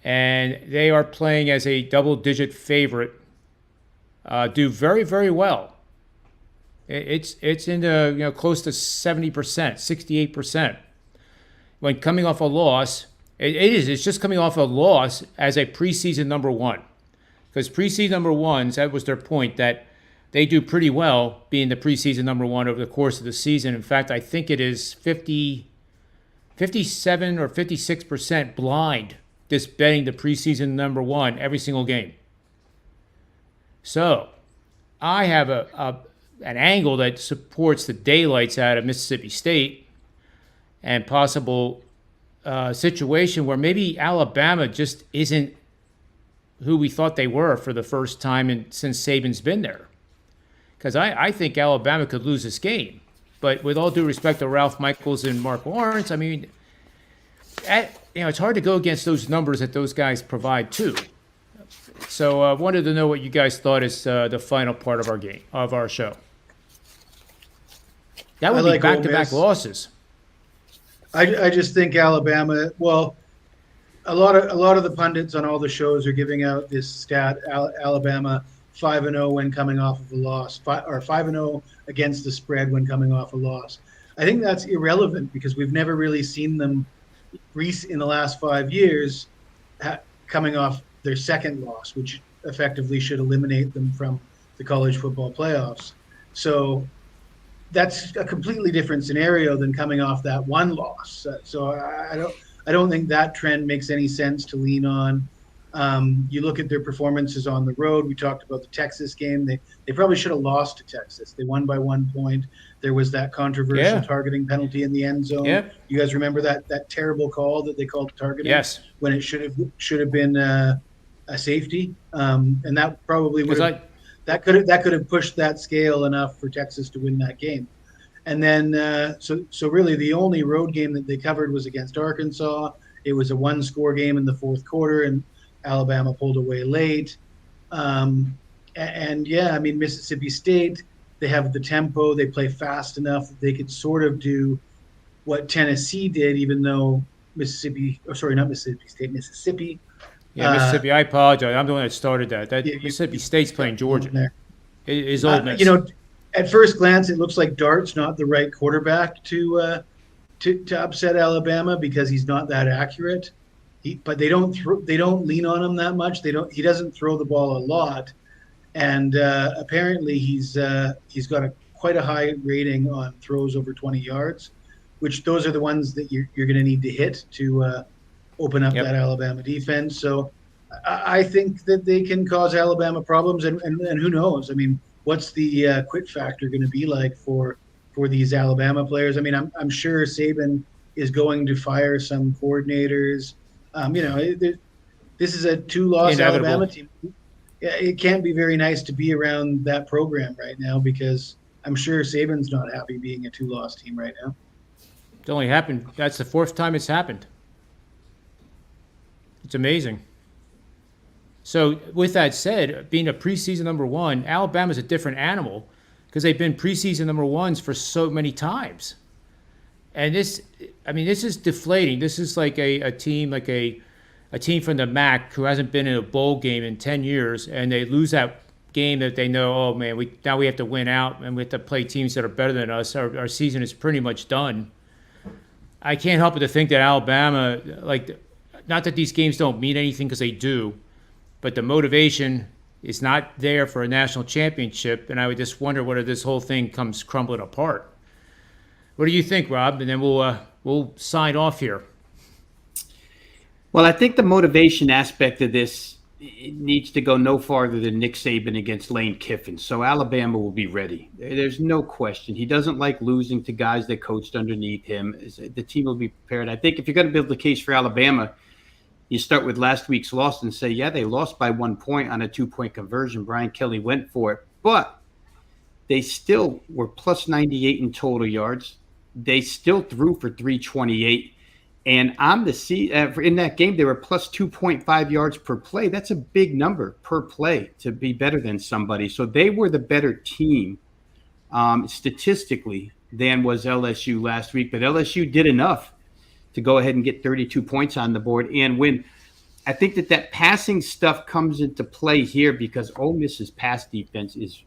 [SPEAKER 1] And they are playing as a double-digit favorite. Do very, very well. It's in the close to 70%, 68%. When coming off a loss, it's just coming off a loss as a preseason number 1. Because preseason number 1s, that was their point, that they do pretty well being the preseason number 1 over the course of the season. In fact, I think it is 57 or 56% blind, just betting the preseason number 1 every single game. So I have an angle that supports the daylights out of Mississippi State, and possible situation where maybe Alabama just isn't who we thought they were for the first time since Saban's been there. Because I think Alabama could lose this game. But with all due respect to Ralph Michaels and Mark Lawrence, I mean, it's hard to go against those numbers that those guys provide too. So I wanted to know what you guys thought is the final part of our show. That would be back-to-back losses.
[SPEAKER 2] I just think Alabama. Well, a lot of the pundits on all the shows are giving out this stat: Alabama 5-0 when coming off of a loss, or 5-0 against the spread when coming off a loss. I think that's irrelevant because we've never really seen them in the last 5 years coming off their second loss, which effectively should eliminate them from the college football playoffs. So that's a completely different scenario than coming off that one loss. So I don't think that trend makes any sense to lean on. You look at their performances on the road. We talked about the Texas game. They probably should have lost to Texas. They won by 1 point. There was that controversial targeting penalty in the end zone. Yeah. You guys remember that terrible call that they called targeting?
[SPEAKER 1] Yes.
[SPEAKER 2] When it should have been a safety. And that probably would have that could have pushed that scale enough for Texas to win that game. And then so really the only road game that they covered was against Arkansas. It was a 1-score game in the fourth quarter, and Alabama pulled away late. And yeah, I mean, Mississippi State, they have the tempo. They play fast enough that they could sort of do what Tennessee did, even though Mississippi.
[SPEAKER 1] Yeah, Mississippi. I apologize. I'm the one that started that. Mississippi State's playing Georgia. Is Ole Miss.
[SPEAKER 2] at first glance, it looks like Dart's not the right quarterback to upset Alabama because he's not that accurate. But they don't lean on him that much. He doesn't throw the ball a lot, and apparently he's got quite a high rating on throws over 20 yards, which those are the ones that you're going to need to hit to open up that Alabama defense. So I think that they can cause Alabama problems, and who knows? I mean, what's the quit factor going to be like for these Alabama players? I mean, I'm sure Saban is going to fire some coordinators. This is a 2-loss Alabama team. Yeah, it can't be very nice to be around that program right now because I'm sure Saban's not happy being a 2-loss team right now.
[SPEAKER 1] It's only happened. That's the 4th time it's happened. It's amazing. So with that said, being a preseason number 1, Alabama's a different animal because they've been preseason number 1s for so many times. And this is deflating. This is like a team from the MAC who hasn't been in a bowl game in 10 years, and they lose that game that they know, oh man, we have to win out, and we have to play teams that are better than us. Our season is pretty much done. I can't help but to think that Alabama, not that these games don't mean anything because they do, but the motivation is not there for a national championship, and I would just wonder whether this whole thing comes crumbling apart. What do you think, Rob? And then we'll sign off here.
[SPEAKER 3] Well, I think the motivation aspect of this needs to go no farther than Nick Saban against Lane Kiffin. So Alabama will be ready. There's no question. He doesn't like losing to guys that coached underneath him. The team will be prepared. I think if you're going to build the case for Alabama, you start with last week's loss and say, yeah, they lost by 1 point on a 2-point conversion. Brian Kelly went for it. But they still were plus 98 in total yards. They still threw for 328. And on the in that game, they were plus 2.5 yards per play. That's a big number per play to be better than somebody. So they were the better team statistically than was LSU last week. But LSU did enough to go ahead and get 32 points on the board and win. I think that passing stuff comes into play here because Ole Miss's pass defense is,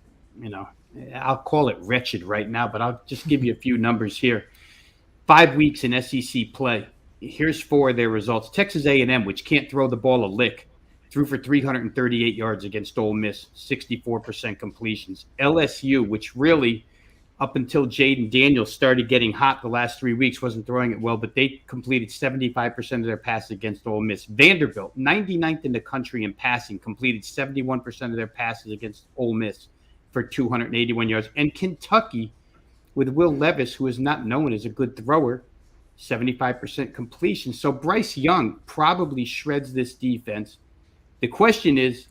[SPEAKER 3] I'll call it wretched right now, but I'll just give you a few numbers here. 5 weeks in SEC play. Here's 4 of their results. Texas A&M, which can't throw the ball a lick, threw for 338 yards against Ole Miss, 64% completions. LSU, which really, up until Jaden Daniels started getting hot the last 3 weeks, wasn't throwing it well, but they completed 75% of their passes against Ole Miss. Vanderbilt, 99th in the country in passing, completed 71% of their passes against Ole Miss for 281 yards. And Kentucky, with Will Levis, who is not known as a good thrower, 75% completion. So Bryce Young probably shreds this defense. The question is,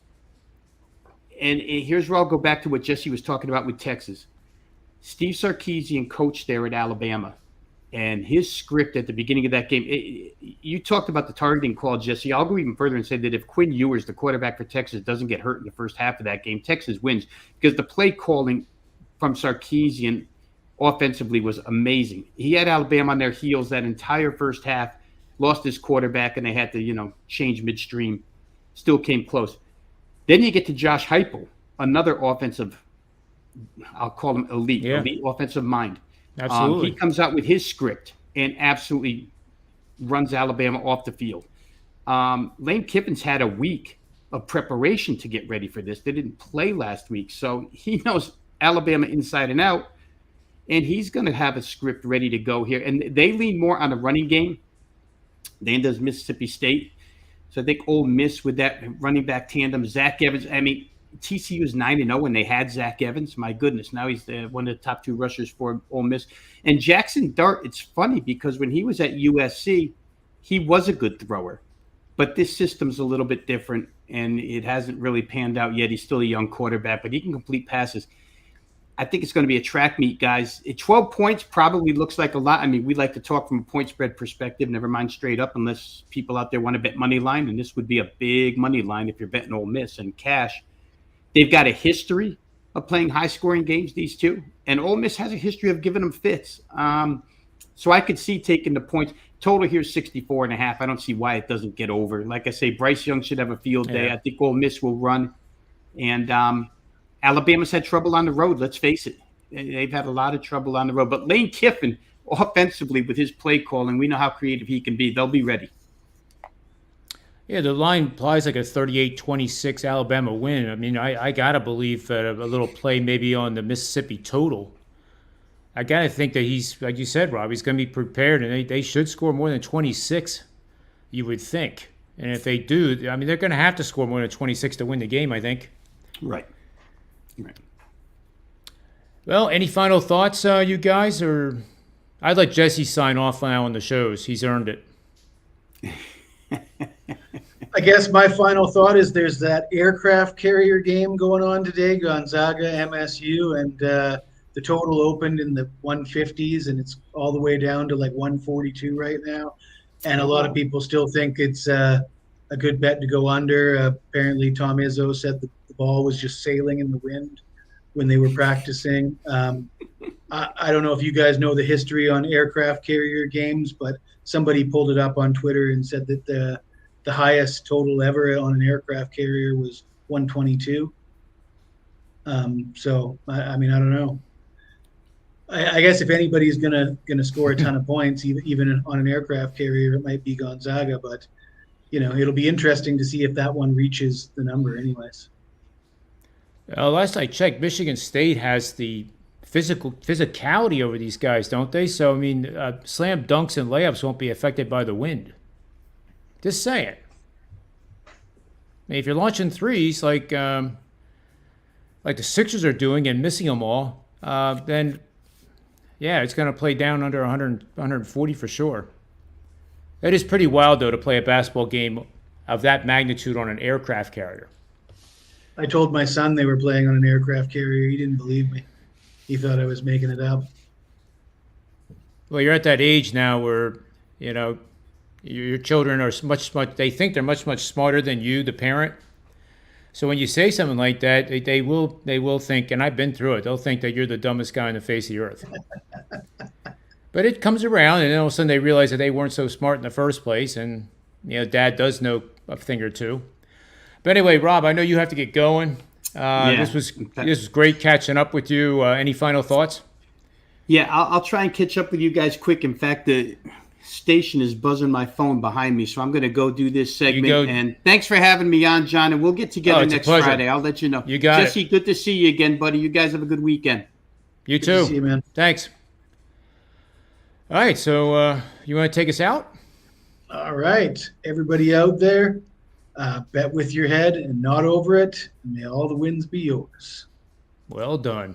[SPEAKER 3] and here's where I'll go back to what Jesse was talking about with Texas. Steve Sarkisian coached there at Alabama, and his script at the beginning of that game, you talked about the targeting call, Jesse. I'll go even further and say that if Quinn Ewers, the quarterback for Texas, doesn't get hurt in the first half of that game, Texas wins because the play calling from Sarkisian offensively was amazing. He had Alabama on their heels that entire first half, lost his quarterback, and they had to, change midstream. Still came close. Then you get to Josh Heupel, another offensive, I'll call him elite offensive mind.
[SPEAKER 1] Absolutely.
[SPEAKER 3] He comes out with his script and absolutely runs Alabama off the field. Lane Kiffin's had a week of preparation to get ready for this. They didn't play last week, so he knows Alabama inside and out. And he's going to have a script ready to go here. And they lean more on a running game than does Mississippi State. So I think Ole Miss with that running back tandem, Zach Evans. I mean, TCU is 9-0 when they had Zach Evans. My goodness, now he's one of the top 2 rushers for Ole Miss. And Jackson Dart, it's funny because when he was at USC, he was a good thrower. But this system's a little bit different, and it hasn't really panned out yet. He's still a young quarterback, but he can complete passes. I think it's going to be a track meet, guys. 12 points probably looks like a lot. I mean, we like to talk from a point spread perspective, never mind straight up, unless people out there want to bet money line, and this would be a big money line if you're betting Ole Miss and cash. They've got a history of playing high-scoring games, these two, and Ole Miss has a history of giving them fits. So I could see taking the points. Total here is 64.5. I don't see why it doesn't get over. Like I say, Bryce Young should have a field day. I think Ole Miss will run, and Alabama's had trouble on the road. Let's face it. They've had a lot of trouble on the road. But Lane Kiffin, offensively, with his play calling, we know how creative he can be. They'll be ready.
[SPEAKER 1] Yeah, the line implies like a 38-26 Alabama win. I mean, I got to believe that a little play maybe on the Mississippi total. I got to think that he's, like you said, Rob, he's going to be prepared, and they should score more than 26, you would think. And if they do, I mean, they're going to have to score more than 26 to win the game, I think.
[SPEAKER 3] Right.
[SPEAKER 1] Well, any final thoughts, you guys? Or I'd let Jesse sign off now on the shows. He's earned it.
[SPEAKER 2] I guess my final thought is there's that aircraft carrier game going on today, Gonzaga, MSU, and the total opened in the 150s, and it's all the way down to like 142 right now. And a lot of people still think it's a good bet to go under. Apparently, Tom Izzo said that the ball was just sailing in the wind when they were practicing. I don't know if you guys know the history on aircraft carrier games, but somebody pulled it up on Twitter and said that the highest total ever on an aircraft carrier was 122. So I mean, I don't know. I guess if anybody's gonna score a ton of points, even on an aircraft carrier, it might be Gonzaga. But it'll be interesting to see if that one reaches the number, anyways.
[SPEAKER 1] Last I checked, Michigan State has the physicality over these guys, don't they? So I mean, slam dunks and layups won't be affected by the wind. Just saying. I mean, if you're launching threes like the Sixers are doing and missing them all, then yeah, it's going to play down under 100, 140 for sure. It is pretty wild, though, to play a basketball game of that magnitude on an aircraft carrier.
[SPEAKER 2] I told my son they were playing on an aircraft carrier. He didn't believe me. He thought I was making it up.
[SPEAKER 1] Well, you're at that age now where, your children are much, they think they're much, much smarter than you, the parent. So when you say something like that, they will think, and I've been through it, they'll think that you're the dumbest guy on the face of the earth. But it comes around, and then all of a sudden they realize that they weren't so smart in the first place, and Dad does know a thing or two. But anyway, Rob, I know you have to get going. This was great catching up with you. Any final thoughts?
[SPEAKER 3] Yeah, I'll try and catch up with you guys quick. In fact, the station is buzzing my phone behind me, so I'm going to go do this segment. And thanks for having me on, John, and we'll get together next Friday. I'll let you know.
[SPEAKER 1] You got
[SPEAKER 3] Jesse, good to see you again, buddy. You guys have a good weekend.
[SPEAKER 1] You too.
[SPEAKER 2] Good to see you, man.
[SPEAKER 1] Thanks. All right, so you want to take us out?
[SPEAKER 2] All right. Everybody out there, bet with your head and not over it, and may all the wins be yours.
[SPEAKER 1] Well done.